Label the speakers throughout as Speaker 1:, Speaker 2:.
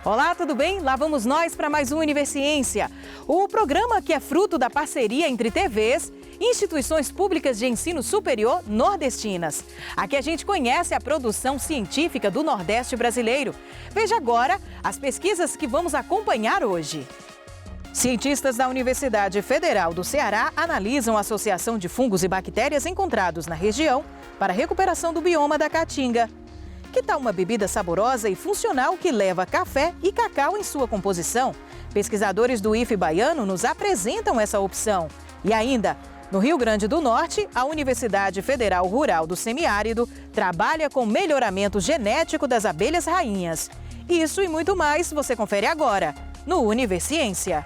Speaker 1: Olá, tudo bem? Lá vamos nós para mais um Universiência, o programa que é fruto da parceria entre TVs e instituições públicas de ensino superior nordestinas. Aqui a gente conhece a produção científica do Nordeste brasileiro. Veja agora as pesquisas que vamos acompanhar hoje. Cientistas da Universidade Federal do Ceará analisam a associação de fungos e bactérias encontrados na região para a recuperação do bioma da Caatinga. Que tal uma bebida saborosa e funcional que leva café e cacau em sua composição? Pesquisadores do IFE baiano nos apresentam essa opção. E ainda, no Rio Grande do Norte, a Universidade Federal Rural do Semiárido trabalha com melhoramento genético das abelhas rainhas. Isso e muito mais você confere agora no Universiência.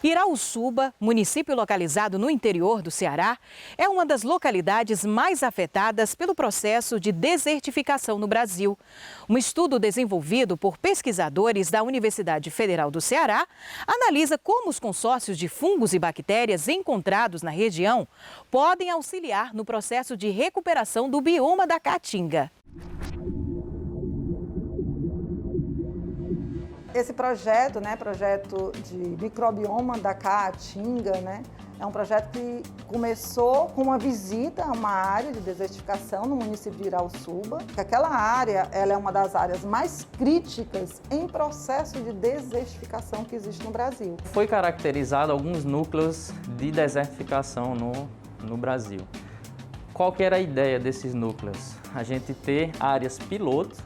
Speaker 1: Irauçuba, município localizado no interior do Ceará, é uma das localidades mais afetadas pelo processo de desertificação no Brasil. Um estudo desenvolvido por pesquisadores da Universidade Federal do Ceará analisa como os consórcios de fungos e bactérias encontrados na região podem auxiliar no processo de recuperação do bioma da Caatinga.
Speaker 2: Esse projeto, projeto de microbioma da Caatinga, é um projeto que começou com uma visita a uma área de desertificação no município de Irauçuba. Aquela área ela é uma das áreas mais críticas em processo de desertificação que existe no Brasil.
Speaker 3: Foi caracterizado alguns núcleos de desertificação no Brasil. Qual que era a ideia desses núcleos? A gente ter áreas piloto,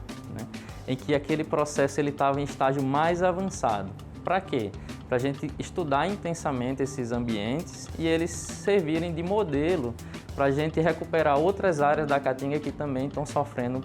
Speaker 3: em que aquele processo estava em estágio mais avançado. Para quê? Para a gente estudar intensamente esses ambientes e eles servirem de modelo para a gente recuperar outras áreas da Caatinga que também estão sofrendo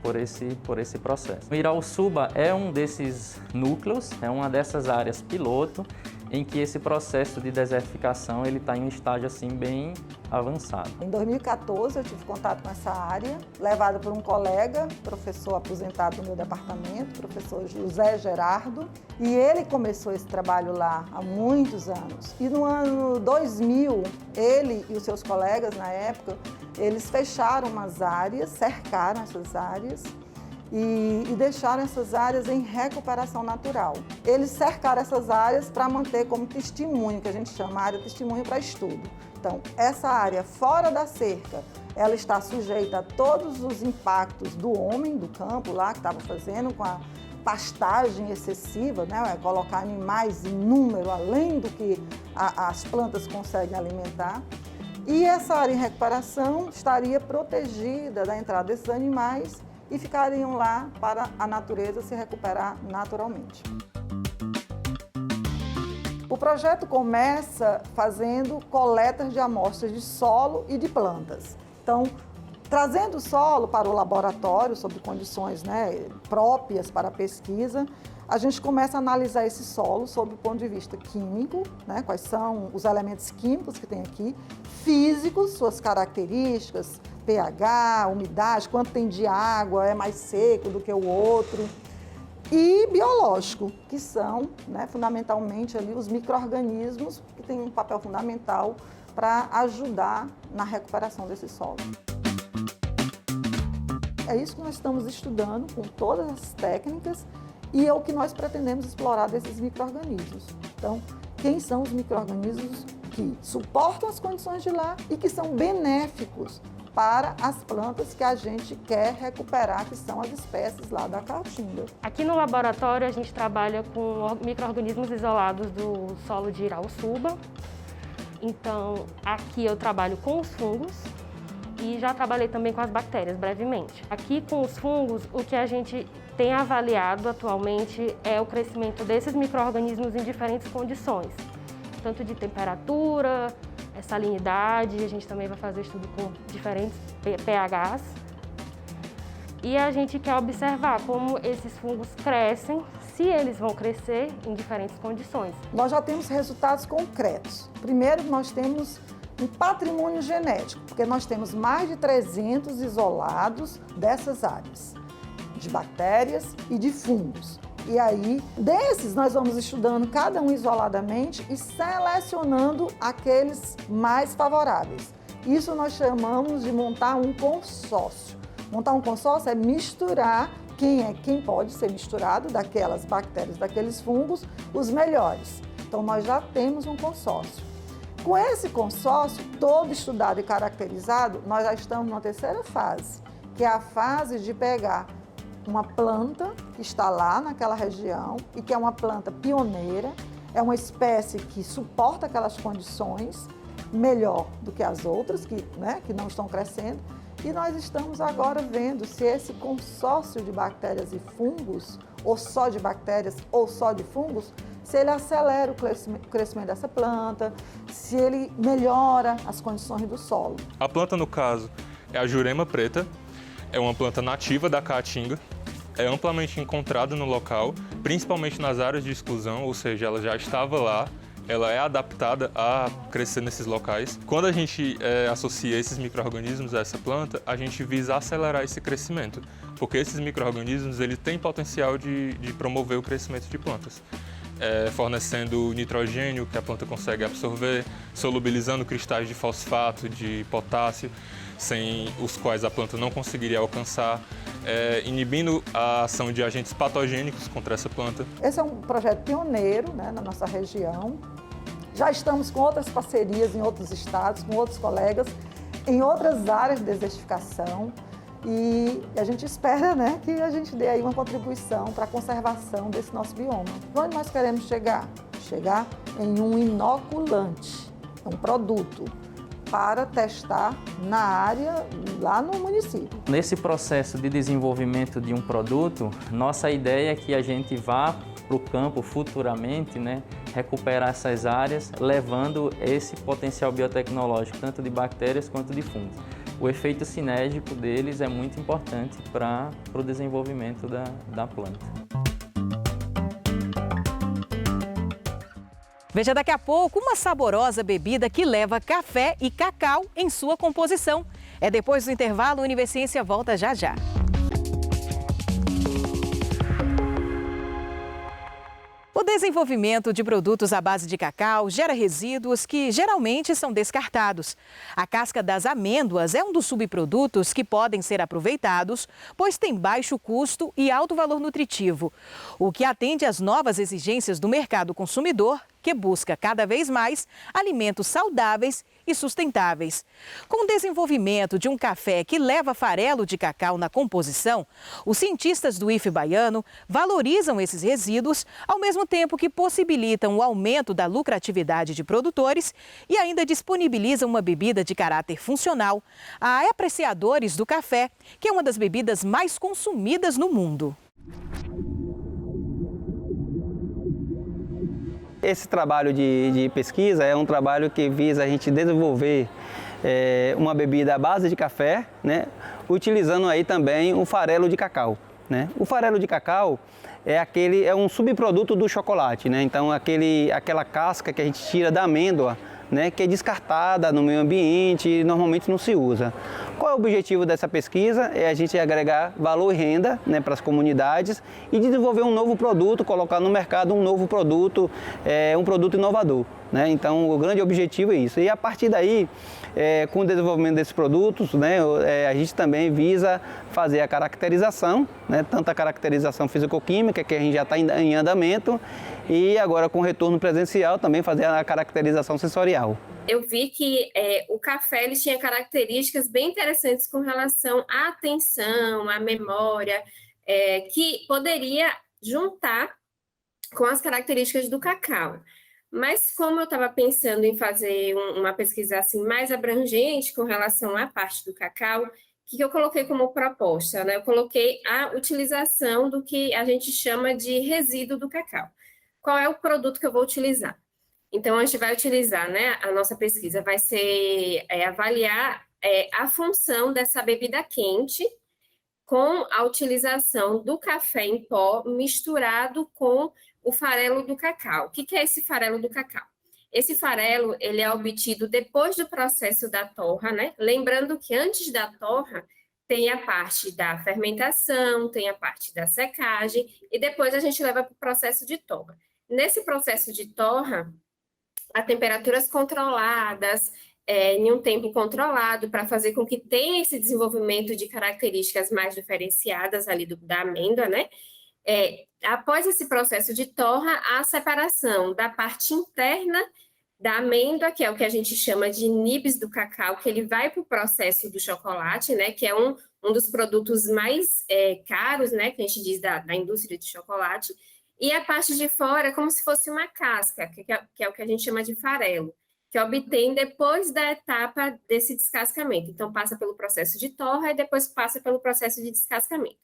Speaker 3: por esse processo. O Irauçuba é um desses núcleos, é uma dessas áreas piloto, em que esse processo de desertificação está em um estágio assim bem avançado.
Speaker 2: Em 2014 eu tive contato com essa área, levada por um colega, professor aposentado do meu departamento, professor José Gerardo, e ele começou esse trabalho lá há muitos anos. E no ano 2000, ele e os seus colegas na época, eles fecharam umas áreas, cercaram essas áreas, e deixaram essas áreas em recuperação natural. Eles cercaram essas áreas para manter como testemunho, que a gente chama a área testemunho para estudo. Então, essa área fora da cerca, ela está sujeita a todos os impactos do homem, do campo lá, que estava fazendo com a pastagem excessiva, colocar animais em número além do que as plantas conseguem alimentar. E essa área em recuperação estaria protegida da entrada desses animais e ficariam lá para a natureza se recuperar naturalmente. O projeto começa fazendo coletas de amostras de solo e de plantas. Então, trazendo o solo para o laboratório, sob condições próprias para a pesquisa, a gente começa a analisar esse solo sob o ponto de vista químico, quais são os elementos químicos que tem aqui, físicos, suas características, pH, umidade, quanto tem de água, é mais seco do que o outro, e biológico, que são fundamentalmente ali os micro-organismos que têm um papel fundamental para ajudar na recuperação desse solo. É isso que nós estamos estudando com todas as técnicas e é o que nós pretendemos explorar desses micro-organismos. Então, quem são os micro-organismos que suportam as condições de lá e que são benéficos para as plantas que a gente quer recuperar, que são as espécies lá da Caatinga.
Speaker 4: Aqui no laboratório a gente trabalha com micro-organismos isolados do solo de Irauçuba. Então, aqui eu trabalho com os fungos e já trabalhei também com as bactérias, brevemente. Aqui com os fungos, o que a gente tem avaliado atualmente é o crescimento desses micro-organismos em diferentes condições, tanto de temperatura, salinidade, a gente também vai fazer estudo com diferentes pHs. E a gente quer observar como esses fungos crescem, se eles vão crescer em diferentes condições.
Speaker 2: Nós já temos resultados concretos. Primeiro, nós temos um patrimônio genético, porque nós temos mais de 300 isolados dessas áreas. de bactérias e de fungos. E aí, desses, nós vamos estudando cada um isoladamente e selecionando aqueles mais favoráveis. Isso nós chamamos de montar um consórcio. Montar um consórcio é misturar quem pode ser misturado daquelas bactérias, daqueles fungos, os melhores. Então, nós já temos um consórcio. Com esse consórcio todo estudado e caracterizado, nós já estamos na terceira fase, que é a fase de pegar uma planta que está lá naquela região e que é uma planta pioneira, é uma espécie que suporta aquelas condições melhor do que as outras, que não estão crescendo. E nós estamos agora vendo se esse consórcio de bactérias e fungos, ou só de bactérias ou só de fungos, se ele acelera o crescimento dessa planta, se ele melhora as condições do solo.
Speaker 5: A planta, no caso, é a Jurema preta, é uma planta nativa da Caatinga, é amplamente encontrada no local, principalmente nas áreas de exclusão, ou seja, ela já estava lá, ela é adaptada a crescer nesses locais. Quando a gente associa esses micro-organismos a essa planta, a gente visa acelerar esse crescimento, porque esses micro-organismos eles têm potencial de promover o crescimento de plantas. Fornecendo nitrogênio que a planta consegue absorver, solubilizando cristais de fosfato, de potássio, sem os quais a planta não conseguiria alcançar, inibindo a ação de agentes patogênicos contra essa planta.
Speaker 2: Esse é um projeto pioneiro, na nossa região. Já estamos com outras parcerias em outros estados, com outros colegas, em outras áreas de desertificação. E a gente espera que a gente dê aí uma contribuição para a conservação desse nosso bioma. Onde nós queremos chegar? Chegar em um inoculante, um produto para testar na área, lá no município.
Speaker 3: Nesse processo de desenvolvimento de um produto, nossa ideia é que a gente vá para o campo futuramente, recuperar essas áreas, levando esse potencial biotecnológico, tanto de bactérias quanto de fungos. O efeito sinérgico deles é muito importante para o desenvolvimento da planta.
Speaker 1: Veja daqui a pouco uma saborosa bebida que leva café e cacau em sua composição. É depois do intervalo, o Univerciência volta já já. O desenvolvimento de produtos à base de cacau gera resíduos que geralmente são descartados. A casca das amêndoas é um dos subprodutos que podem ser aproveitados, pois tem baixo custo e alto valor nutritivo, o que atende às novas exigências do mercado consumidor, que busca cada vez mais alimentos saudáveis e sustentáveis. Com o desenvolvimento de um café que leva farelo de cacau na composição, os cientistas do IFE baiano valorizam esses resíduos, ao mesmo tempo que possibilitam o aumento da lucratividade de produtores e ainda disponibilizam uma bebida de caráter funcional a apreciadores do café, que é uma das bebidas mais consumidas no mundo.
Speaker 6: Esse trabalho de pesquisa é um trabalho que visa a gente desenvolver uma bebida à base de café, utilizando aí também o farelo de cacau. O farelo de cacau é um subproduto do chocolate, então aquela casca que a gente tira da amêndoa, que é descartada no meio ambiente e normalmente não se usa. Qual é o objetivo dessa pesquisa? É a gente agregar valor e renda para as comunidades e desenvolver um novo produto, colocar no mercado um novo produto, um produto inovador. Então, o grande objetivo é isso. E a partir daí, com o desenvolvimento desses produtos, a gente também visa fazer a caracterização, tanto a caracterização físico-química, que a gente já está em andamento, e agora com retorno presencial também fazer a caracterização sensorial.
Speaker 7: Eu vi que o café ele tinha características bem interessantes com relação à atenção, à memória, que poderia juntar com as características do cacau. Mas como eu estava pensando em fazer uma pesquisa assim, mais abrangente com relação à parte do cacau, o que eu coloquei como proposta? Eu coloquei a utilização do que a gente chama de resíduo do cacau. Qual é o produto que eu vou utilizar? Então, a gente vai utilizar, a nossa pesquisa vai ser avaliar a função dessa bebida quente com a utilização do café em pó misturado com o farelo do cacau. O que é esse farelo do cacau? Esse farelo ele é obtido depois do processo da torra, Lembrando que antes da torra, tem a parte da fermentação, tem a parte da secagem, e depois a gente leva para o processo de torra. Nesse processo de torra, a temperaturas controladas, em um tempo controlado, para fazer com que tenha esse desenvolvimento de características mais diferenciadas ali da amêndoa, né? Após esse processo de torra, a separação da parte interna da amêndoa, que é o que a gente chama de nibs do cacau, que ele vai para o processo do chocolate, né? Que é um dos produtos mais caros, né? Que a gente diz da indústria de chocolate. E a parte de fora é como se fosse uma casca, que é o que a gente chama de farelo, que obtém depois da etapa desse descascamento. Então, passa pelo processo de torra e depois passa pelo processo de descascamento.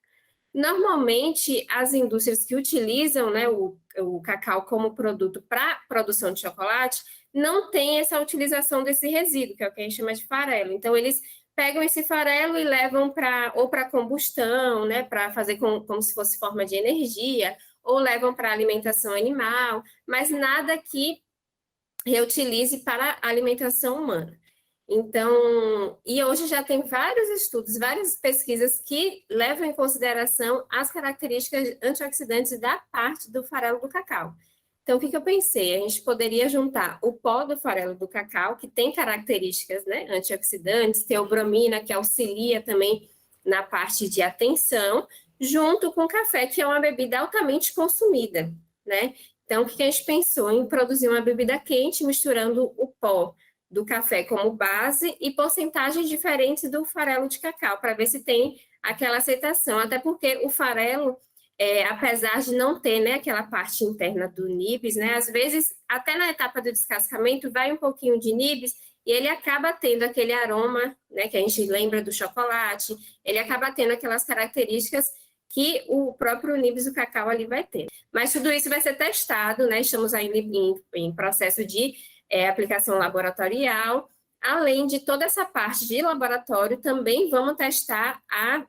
Speaker 7: Normalmente, as indústrias que utilizam, né, o cacau como produto para produção de chocolate não têm essa utilização desse resíduo, que é o que a gente chama de farelo. Então, eles pegam esse farelo e levam para combustão, né, para fazer como se fosse forma de energia, ou levam para alimentação animal, mas nada que reutilize para a alimentação humana. Então, e hoje já tem vários estudos, várias pesquisas que levam em consideração as características antioxidantes da parte do farelo do cacau. Então, o que eu pensei? A gente poderia juntar o pó do farelo do cacau, que tem características, né, antioxidantes, teobromina, que auxilia também na parte de atenção, junto com o café, que é uma bebida altamente consumida, né? Então, o que a gente pensou? Em produzir uma bebida quente, misturando o pó do café como base e porcentagens diferentes do farelo de cacau, para ver se tem aquela aceitação. Até porque o farelo, apesar de não ter, né, aquela parte interna do nibs, né, às vezes, até na etapa do descascamento, vai um pouquinho de nibs e ele acaba tendo aquele aroma, né, que a gente lembra do chocolate, ele acaba tendo aquelas características que o próprio nibs do cacau ali vai ter. Mas tudo isso vai ser testado, né? Estamos ainda em processo de aplicação laboratorial. Além de toda essa parte de laboratório, também vamos testar a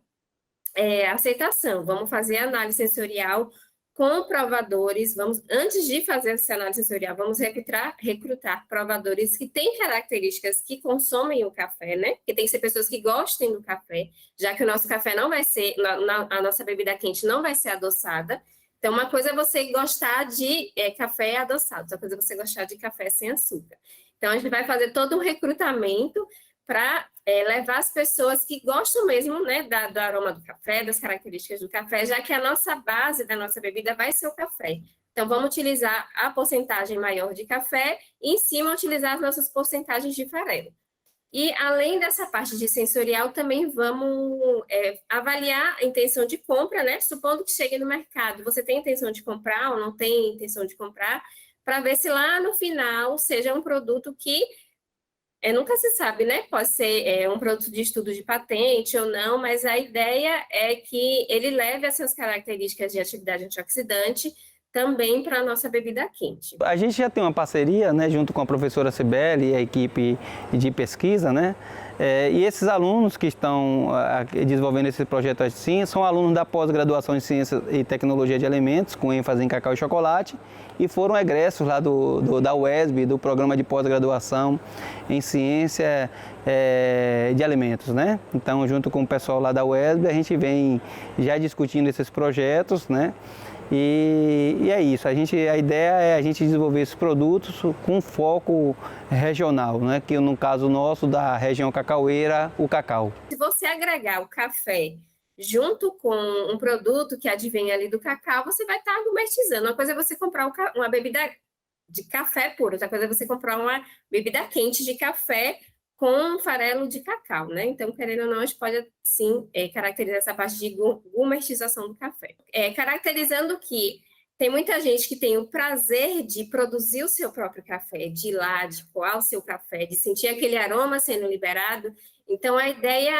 Speaker 7: aceitação. Vamos fazer análise sensorial com provadores. Antes de fazer essa análise sensorial, vamos recrutar provadores que têm características que consomem o café, né? Porque tem que ser pessoas que gostem do café, já que o nosso café não vai ser, a nossa bebida quente não vai ser adoçada. Então, uma coisa é você gostar de café adoçado, outra coisa é você gostar de café sem açúcar. Então, a gente vai fazer todo um recrutamento para levar as pessoas que gostam mesmo, né, do aroma do café, das características do café, já que a nossa base da nossa bebida vai ser o café. Então, vamos utilizar a porcentagem maior de café e, em cima, utilizar as nossas porcentagens de farelo. E, além dessa parte de sensorial, também vamos avaliar a intenção de compra, né? Supondo que chegue no mercado, você tem intenção de comprar ou não tem intenção de comprar, para ver se lá no final seja um produto que nunca se sabe, né? Pode ser um produto de estudo de patente ou não, mas a ideia é que ele leve essas características de atividade antioxidante também para a nossa bebida quente.
Speaker 6: A gente já tem uma parceria, né, junto com a professora Cibele e a equipe de pesquisa, né? E esses alunos que estão desenvolvendo esse projeto assim são alunos da pós-graduação em Ciência e Tecnologia de Alimentos, com ênfase em cacau e chocolate, e foram egressos lá da UESB, do programa de pós-graduação em Ciência de Alimentos, né? Então, junto com o pessoal lá da UESB, a gente vem já discutindo esses projetos, né? E é isso, a ideia é a gente desenvolver esses produtos com foco regional, né? Que no caso nosso da região cacaueira, o cacau.
Speaker 7: Se você agregar o café junto com um produto que advém ali do cacau, você vai estar gourmetizando. Uma coisa é você comprar uma bebida de café puro, outra coisa é você comprar uma bebida quente de café com farelo de cacau, né? Então, querendo ou não, a gente pode, sim, caracterizar essa parte de gourmetização do café. Caracterizando que tem muita gente que tem o prazer de produzir o seu próprio café, de ir lá, de coar o seu café, de sentir aquele aroma sendo liberado. Então, a ideia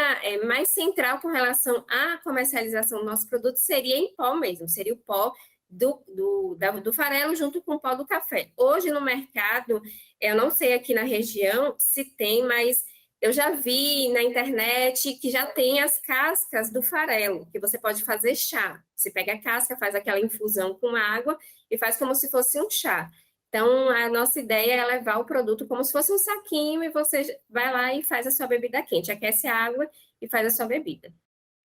Speaker 7: mais central com relação à comercialização do nosso produto seria em pó mesmo, seria o pó do farelo junto com o pó do café. Hoje no mercado, eu não sei aqui na região se tem, mas eu já vi na internet que já tem as cascas do farelo, que você pode fazer chá. Você pega a casca, faz aquela infusão com água e faz como se fosse um chá. Então, a nossa ideia é levar o produto como se fosse um saquinho e você vai lá e faz a sua bebida quente. Aquece a água e faz a sua bebida.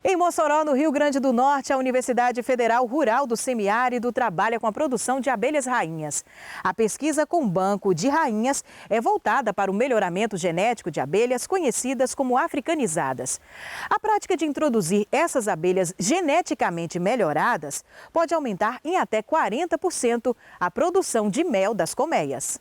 Speaker 1: Em Mossoró, no Rio Grande do Norte, a Universidade Federal Rural do Semiárido trabalha com a produção de abelhas rainhas. A pesquisa com banco de rainhas é voltada para o melhoramento genético de abelhas conhecidas como africanizadas. A prática de introduzir essas abelhas geneticamente melhoradas pode aumentar em até 40% a produção de mel das colmeias.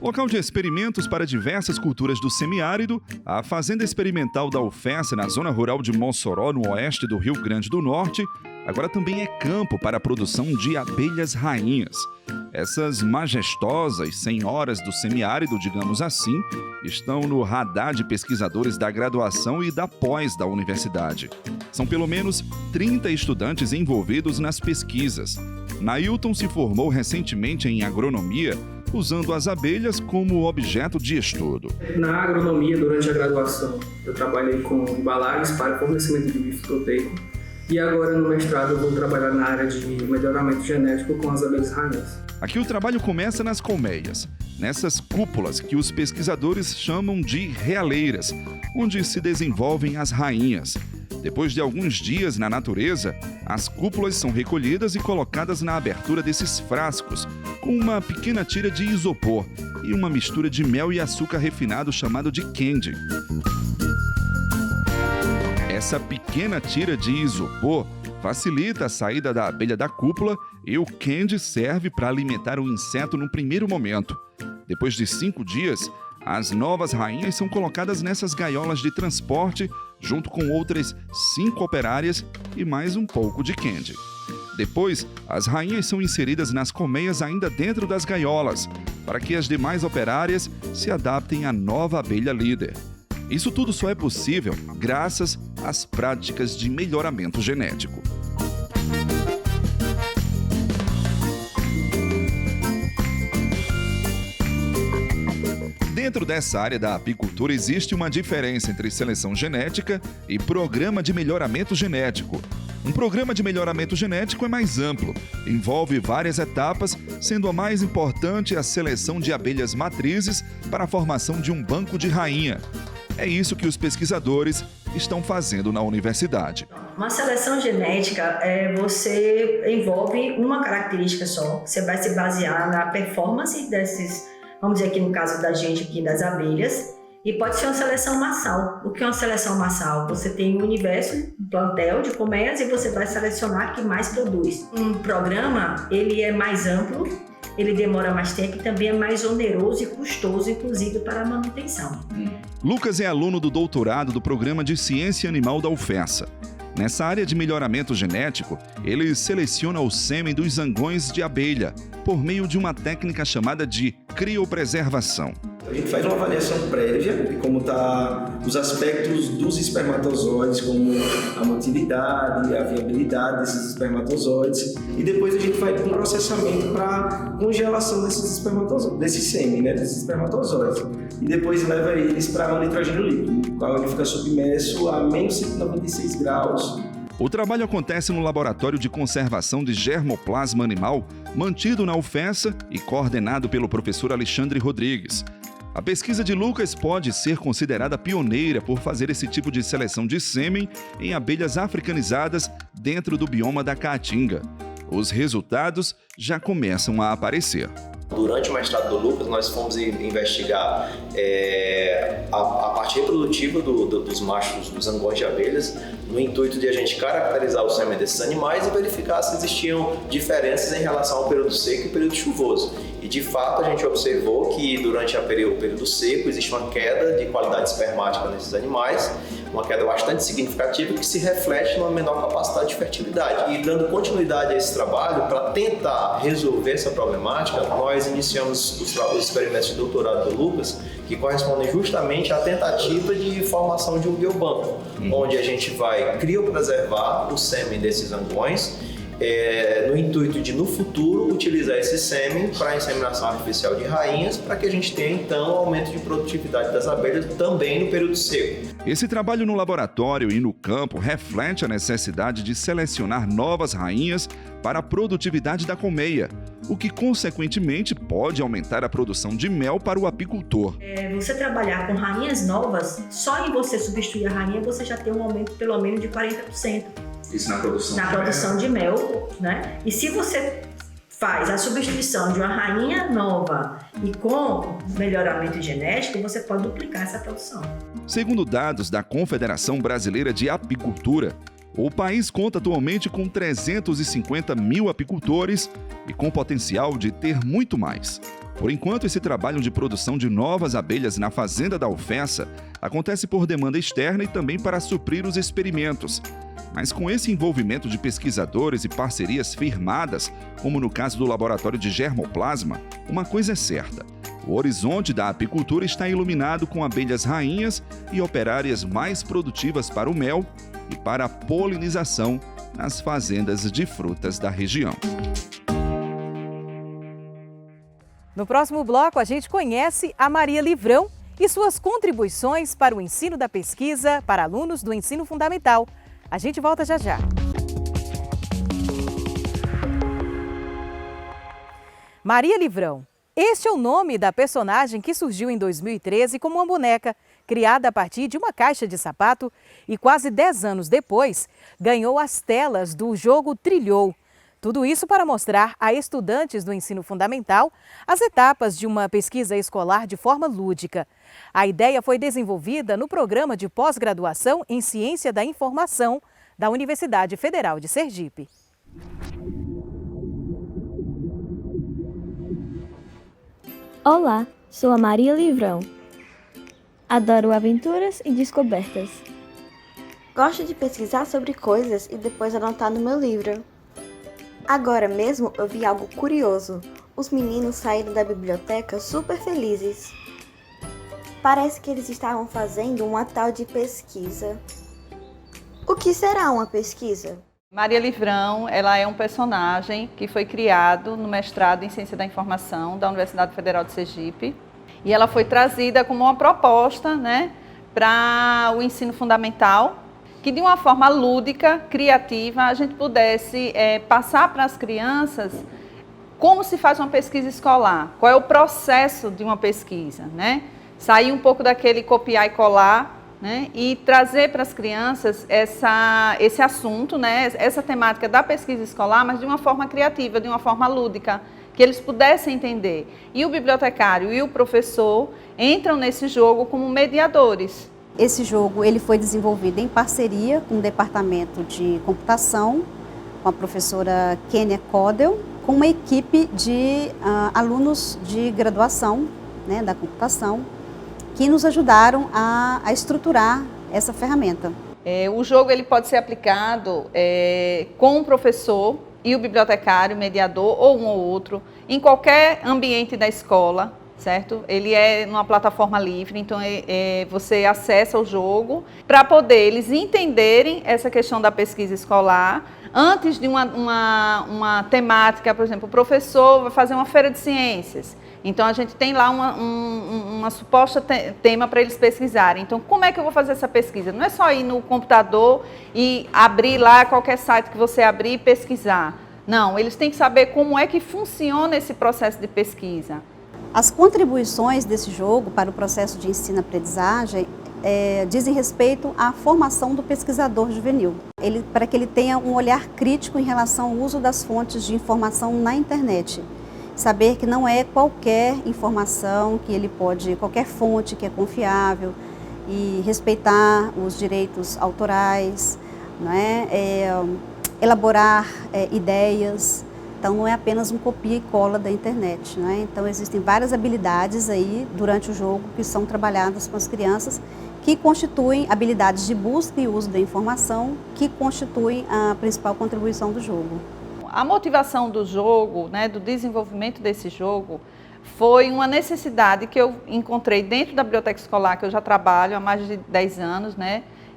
Speaker 8: Local de experimentos para diversas culturas do semiárido, a Fazenda Experimental da UFES, na zona rural de Mossoró, no oeste do Rio Grande do Norte, agora também é campo para a produção de abelhas rainhas. Essas majestosas senhoras do semiárido, digamos assim, estão no radar de pesquisadores da graduação e da pós da universidade. São pelo menos 30 estudantes envolvidos nas pesquisas. Nailton se formou recentemente em agronomia, usando as abelhas como objeto de estudo.
Speaker 9: Na agronomia, durante a graduação, eu trabalhei com embalagens para fornecimento de bife proteico e agora no mestrado eu vou trabalhar na área de melhoramento genético com as abelhas rainhas.
Speaker 8: Aqui o trabalho começa nas colmeias, nessas cúpulas que os pesquisadores chamam de realeiras, onde se desenvolvem as rainhas. Depois de alguns dias na natureza, as cúpulas são recolhidas e colocadas na abertura desses frascos, com uma pequena tira de isopor e uma mistura de mel e açúcar refinado chamado de candy. Essa pequena tira de isopor facilita a saída da abelha da cúpula e o candy serve para alimentar o inseto no primeiro momento. Depois de 5 dias, as novas rainhas são colocadas nessas gaiolas de transporte, junto com outras 5 operárias e mais um pouco de candy. Depois, as rainhas são inseridas nas colmeias ainda dentro das gaiolas, para que as demais operárias se adaptem à nova abelha líder. Isso tudo só é possível graças às práticas de melhoramento genético. Dentro dessa área da apicultura existe uma diferença entre seleção genética e programa de melhoramento genético. Um programa de melhoramento genético é mais amplo, envolve várias etapas, sendo a mais importante a seleção de abelhas matrizes para a formação de um banco de rainha. É isso que os pesquisadores estão fazendo na universidade.
Speaker 10: Uma seleção genética você envolve uma característica só. Você vai se basear na performance desses, vamos dizer aqui no caso da gente aqui das abelhas, e pode ser uma seleção massal. O que é uma seleção massal? Você tem um universo, um plantel de colmeias e você vai selecionar o que mais produz. Um programa, ele é mais amplo, ele demora mais tempo e também é mais oneroso e custoso, inclusive para a manutenção.
Speaker 8: Lucas é aluno do doutorado do Programa de Ciência Animal da UFES. Nessa área de melhoramento genético, ele seleciona o sêmen dos zangões de abelha por meio de uma técnica chamada de criopreservação.
Speaker 11: A gente faz uma avaliação prévia de como estão os aspectos dos espermatozoides, como a motilidade, a viabilidade desses espermatozoides, e depois a gente vai para um processamento para congelação desses espermatozoides, desse sêmen, desses espermatozoides, e depois leva eles para o nitrogênio líquido, no qual ele fica submerso a menos 196 graus.
Speaker 8: O trabalho acontece no Laboratório de Conservação de Germoplasma Animal, mantido na UFES e coordenado pelo professor Alexandre Rodrigues. A pesquisa de Lucas pode ser considerada pioneira por fazer esse tipo de seleção de sêmen em abelhas africanizadas dentro do bioma da Caatinga. Os resultados já começam a aparecer.
Speaker 12: Durante o mestrado do Lucas, nós fomos investigar a parte reprodutiva dos machos dos zangões de abelhas, no intuito de a gente caracterizar o sêmen desses animais e verificar se existiam diferenças em relação ao período seco e período chuvoso. E de fato a gente observou que durante o período seco existe uma queda de qualidade espermática nesses animais, uma queda bastante significativa que se reflete numa menor capacidade de fertilidade. E dando continuidade a esse trabalho, para tentar resolver essa problemática, nós iniciamos os experimentos de doutorado do Lucas, que correspondem justamente à tentativa de formação de um biobanco, onde a gente vai criopreservar o sêmen desses zangões, no intuito de, no futuro, utilizar esse sêmen para a inseminação artificial de rainhas, para que a gente tenha, então, um aumento de produtividade das abelhas também no período seco.
Speaker 8: Esse trabalho no laboratório e no campo reflete a necessidade de selecionar novas rainhas para a produtividade da colmeia. o que consequentemente pode aumentar a produção de mel para o apicultor.
Speaker 10: Você trabalhar com rainhas novas, só em você substituir a rainha, você já tem um aumento pelo menos de 40%.
Speaker 11: Isso na produção
Speaker 10: na produção de mel, né? E se você faz a substituição de uma rainha nova e com melhoramento genético, você pode duplicar essa produção.
Speaker 8: Segundo dados da Confederação Brasileira de Apicultura, o país conta atualmente com 350 mil apicultores e com potencial de ter muito mais. Por enquanto, esse trabalho de produção de novas abelhas na fazenda da Alfessa acontece por demanda externa e também para suprir os experimentos. Mas com esse envolvimento de pesquisadores e parcerias firmadas, como no caso do Laboratório de Germoplasma, uma coisa é certa: o horizonte da apicultura está iluminado com abelhas rainhas e operárias mais produtivas para o mel e para a polinização nas fazendas de frutas da região.
Speaker 1: No próximo bloco, a gente conhece a Maria Livrão e suas contribuições para o ensino da pesquisa para alunos do ensino fundamental. A gente volta já já. Maria Livrão. Este é o nome da personagem que surgiu em 2013 como uma boneca, criada a partir de uma caixa de sapato e quase 10 anos depois ganhou as telas do jogo Trilhou. Tudo isso para mostrar a estudantes do ensino fundamental as etapas de uma pesquisa escolar de forma lúdica. A ideia foi desenvolvida no programa de pós-graduação em Ciência da Informação da Universidade Federal de Sergipe.
Speaker 13: Olá, sou a Maria Livrão. Adoro aventuras e descobertas.
Speaker 14: Gosto de pesquisar sobre coisas e depois anotar no meu livro. Agora mesmo eu vi algo curioso. Os meninos saíram da biblioteca super felizes. Parece que eles estavam fazendo uma tal de pesquisa. O que será uma pesquisa?
Speaker 15: Maria Livrão, ela é um personagem que foi criado no mestrado em Ciência da Informação da Universidade Federal de Sergipe. E ela foi trazida como uma proposta, para o ensino fundamental, que de uma forma lúdica, criativa, a gente pudesse passar para as crianças como se faz uma pesquisa escolar, qual é o processo de uma pesquisa, Sair um pouco daquele copiar e colar, e trazer para as crianças esse assunto, essa temática da pesquisa escolar, mas de uma forma criativa, de uma forma lúdica, que eles pudessem entender. E o bibliotecário e o professor entram nesse jogo como mediadores.
Speaker 16: Esse jogo ele foi desenvolvido em parceria com o Departamento de Computação, com a professora Kênia Codel, com uma equipe de alunos de graduação da computação, que nos ajudaram a estruturar essa ferramenta.
Speaker 15: O jogo ele pode ser aplicado com o professor e o bibliotecário, mediador ou um ou outro, em qualquer ambiente da escola, certo? Ele é numa plataforma livre, então você acessa o jogo para poder eles entenderem essa questão da pesquisa escolar antes de uma temática. Por exemplo, o professor vai fazer uma feira de ciências, então a gente tem lá uma suposta tema para eles pesquisarem. Então, como é que eu vou fazer essa pesquisa? Não é só ir no computador e abrir lá qualquer site que você abrir e pesquisar. Não, eles têm que saber como é que funciona esse processo de pesquisa.
Speaker 16: As contribuições desse jogo para o processo de ensino-aprendizagem dizem respeito à formação do pesquisador juvenil, para que ele tenha um olhar crítico em relação ao uso das fontes de informação na internet. Saber que não é qualquer informação que ele pode, qualquer fonte que é confiável, e respeitar os direitos autorais, elaborar ideias. Então não é apenas um copia e cola da internet, Então existem várias habilidades aí durante o jogo que são trabalhadas com as crianças, que constituem habilidades de busca e uso da informação, que constituem a principal contribuição do jogo.
Speaker 15: A motivação do jogo, do desenvolvimento desse jogo, foi uma necessidade que eu encontrei dentro da biblioteca escolar, que eu já trabalho há mais de 10 anos,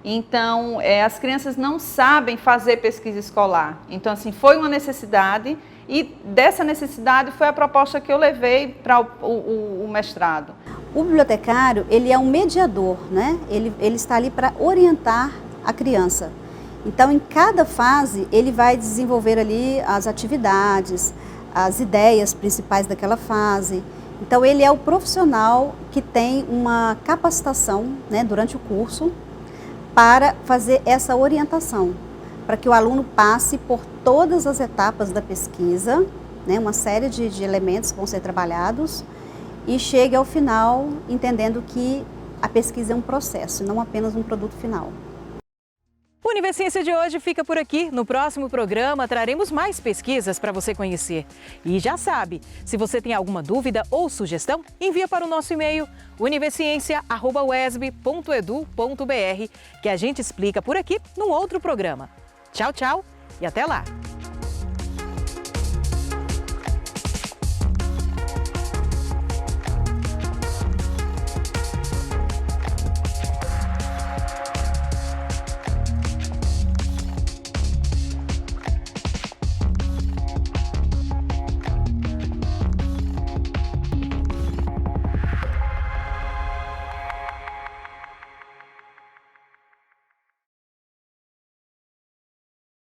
Speaker 15: Então, as crianças não sabem fazer pesquisa escolar. Então, assim, foi uma necessidade e dessa necessidade foi a proposta que eu levei para o mestrado.
Speaker 16: O bibliotecário, ele é um mediador, Ele está ali para orientar a criança. Então, em cada fase, ele vai desenvolver ali as atividades, as ideias principais daquela fase. Então, ele é o profissional que tem uma capacitação, né, durante o curso para fazer essa orientação, para que o aluno passe por todas as etapas da pesquisa, né, uma série de elementos que vão ser trabalhados e chegue ao final entendendo que a pesquisa é um processo, não apenas um produto final.
Speaker 1: O Universiência de hoje fica por aqui. No próximo programa traremos mais pesquisas para você conhecer. E já sabe, se você tem alguma dúvida ou sugestão, envia para o nosso e-mail universiencia@uesb.edu.br que a gente explica por aqui num outro programa. Tchau, tchau e até lá!